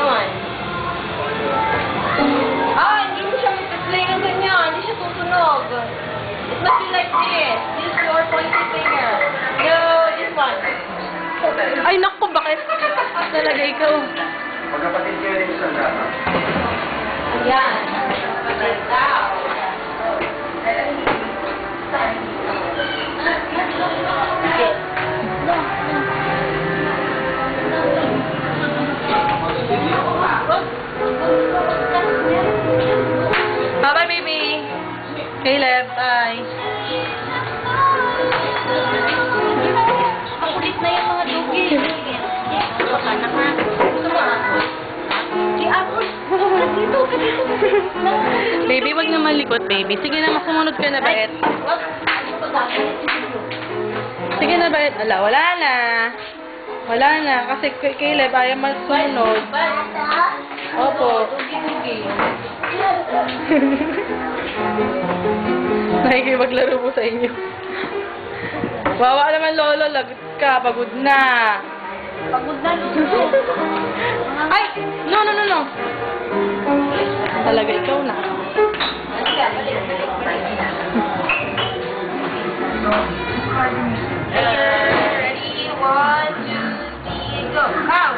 Ganon. Ah, hindi mo siya mag-play ng ganyan. Hindi siya susunog. It must be like this. This is your pointy finger. No, this one. Ay, naku, bakit? Talaga ikaw. Magkapatid kayo rin sa data. Ayan. Like that. Bye-bye, baby. Caleb, bye. Makulit na yung mga dugi. Baka naman. Gusto mo ako? Si Apple. Dito. Baby, wag na malikot, baby. Sige na, masumunod ka na, Baet. Sige na, Baet. Ala, wala na. Wala na. Kasi Caleb, ayaw magsunod. Opo. Dugi-dugi. Nakikipaglaro po sa inyo. Wawa naman, Lolo. Lagot ka. Pagod na. Pagod na, Lolo. Ay! No. Talaga, ikaw na. Ready? 1, 2, 3, go. Out!